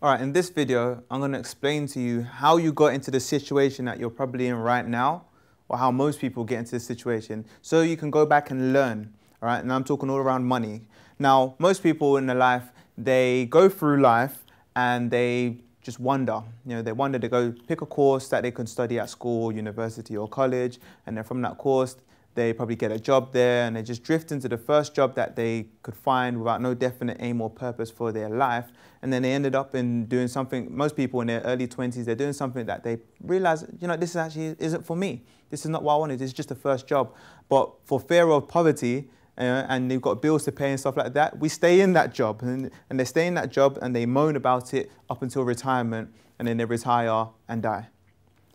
All right, in this video, I'm going to explain to you how you got into the situation that you're probably in right now, or how most people get into this situation, so you can go back and learn. All right, and I'm talking all around money. Now, most people in their life, they go through life and they just wonder. They wonder, they go pick a course that they can study at school, university, or college, and then from that course, they probably get a job there, and they just drift into the first job that they could find without no definite aim or purpose for their life. And then they ended up in doing something, most people in their early 20s, they're doing something that they realize, this actually isn't for me. This is not what I wanted. This is just the first job. But for fear of poverty, and they've got bills to pay and stuff like that, we stay in that job. And they stay in that job and they moan about it up until retirement, and then they retire and die.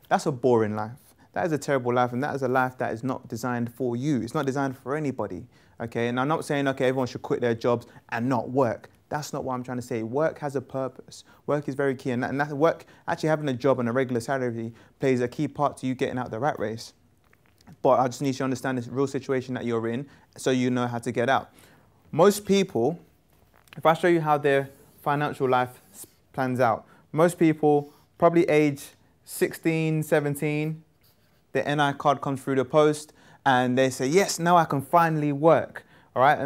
That's a boring life. That is a terrible life, and that is a life that is not designed for you. It's not designed for anybody, okay? And I'm not saying, okay, everyone should quit their jobs and not work. That's not what I'm trying to say. Work has a purpose. Work is very key, and that work, actually having a job and a regular salary, plays a key part to you getting out of the rat race. But I just need you to understand this real situation that you're in so you know how to get out. Most people, if I show you how their financial life plans out, most people probably age 16, 17, their NI card comes through the post and they say, yes, now I can finally work. All right,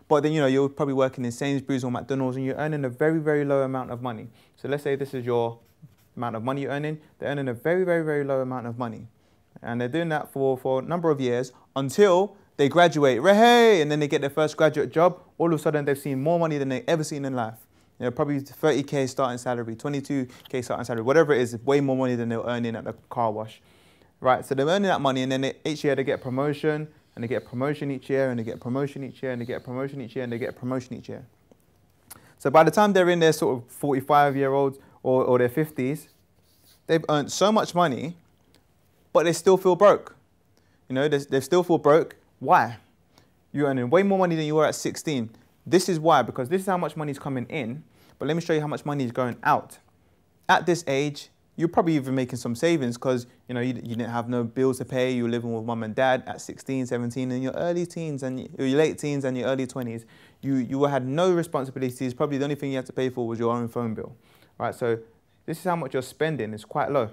but then you're probably working in Sainsbury's or McDonald's and you're earning a very, very low amount of money. So let's say this is your amount of money you're earning. They're earning a very, very, very low amount of money. And they're doing that for a number of years until they graduate, hey, and then they get their first graduate job. All of a sudden, they've seen more money than they've ever seen in life. Probably 30K starting salary, 22K starting salary, whatever it is, way more money than they were earning at the car wash. Right, so they're earning that money, and then each year they get a promotion, and they get a promotion each year, and they get a promotion each year, and they get a promotion each year, and they get a promotion each year. So by the time they're in their sort of 45-year-olds or their 50s, they've earned so much money, but they still feel broke. They still feel broke. Why? You're earning way more money than you were at 16. This is why, because this is how much money is coming in, but let me show you how much money is going out. At this age, you're probably even making some savings because you didn't have no bills to pay. You were living with mum and dad at 16, 17, in your early teens and your late teens and your early 20s. You had no responsibilities. Probably the only thing you had to pay for was your own phone bill. Right, so this is how much you're spending. It's quite low.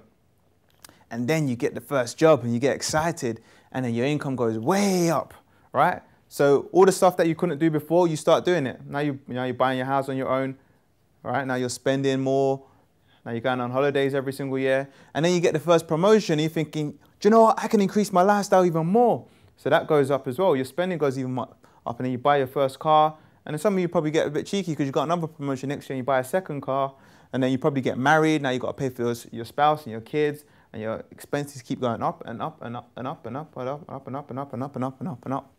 And then you get the first job and you get excited, and then your income goes way up, right? So all the stuff that you couldn't do before, you start doing it. Now you're buying your house on your own, right? Now you're spending more. Now you're going on holidays every single year. And then you get the first promotion and you're thinking, do you know what? I can increase my lifestyle even more. So that goes up as well. Your spending goes even up, and then you buy your first car. And then some of you probably get a bit cheeky because you got another promotion next year and you buy a second car. And then you probably get married. Now you've got to pay for your spouse and your kids. And your expenses keep going up and up and up and up and up and up and up and up and up and up and up and up and up.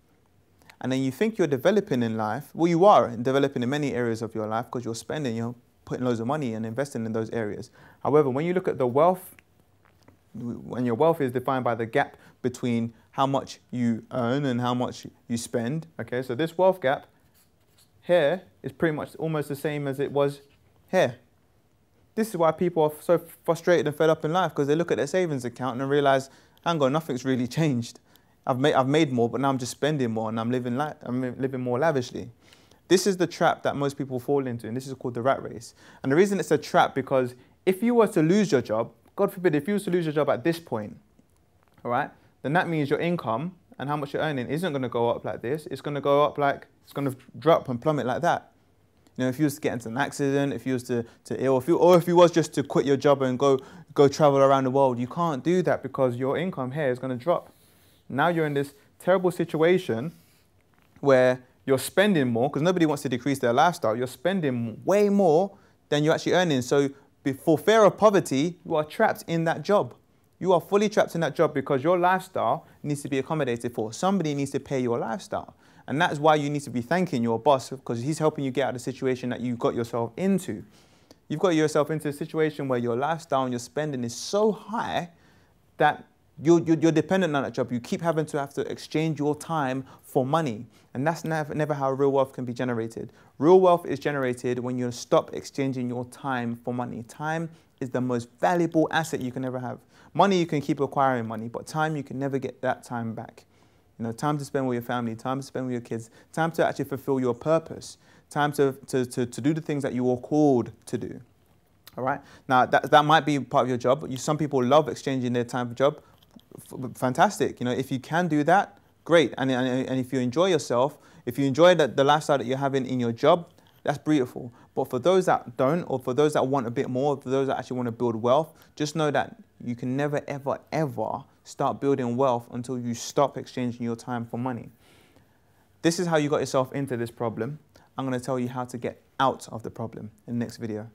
And then you think you're developing in life. Well, you are developing in many areas of your life because you're spending, you're putting loads of money and investing in those areas. However, when you look at the wealth, when your wealth is defined by the gap between how much you earn and how much you spend, okay, so this wealth gap here is pretty much almost the same as it was here. This is why people are so frustrated and fed up in life, because they look at their savings account and realize, hang on, nothing's really changed. I've made more, but now I'm just spending more and I'm living more lavishly. This is the trap that most people fall into, and this is called the rat race. And the reason it's a trap, because if you were to lose your job, God forbid, if you were to lose your job at this point, all right, then that means your income and how much you're earning isn't going to go up like this. It's going to go up like, it's going to drop and plummet like that. If you was to get into an accident, if you was to ill, or if you was just to quit your job and go travel around the world, you can't do that because your income here is going to drop. Now you're in this terrible situation where you're spending more, because nobody wants to decrease their lifestyle. You're spending way more than you're actually earning. So for fear of poverty, you are trapped in that job. You are fully trapped in that job because your lifestyle needs to be accommodated for. Somebody needs to pay your lifestyle. And that is why you need to be thanking your boss, because he's helping you get out of the situation that you got yourself into. You've got yourself into a situation where your lifestyle and your spending is so high that you're dependent on that job. You keep having to exchange your time for money. And that's never how real wealth can be generated. Real wealth is generated when you stop exchanging your time for money. Time is the most valuable asset you can ever have. Money, you can keep acquiring money, but time, you can never get that time back. Time to spend with your family, time to spend with your kids, time to actually fulfill your purpose, time to do the things that you are called to do. All right. Now that might be part of your job. Some people love exchanging their time for job. Fantastic. You know, if you can do that, great. And if you enjoy yourself, if you enjoy the lifestyle that you're having in your job, that's beautiful. But for those that don't, or for those that want a bit more, for those that actually want to build wealth, just know that you can never, ever, ever start building wealth until you stop exchanging your time for money. This is how you got yourself into this problem. I'm going to tell you how to get out of the problem in the next video.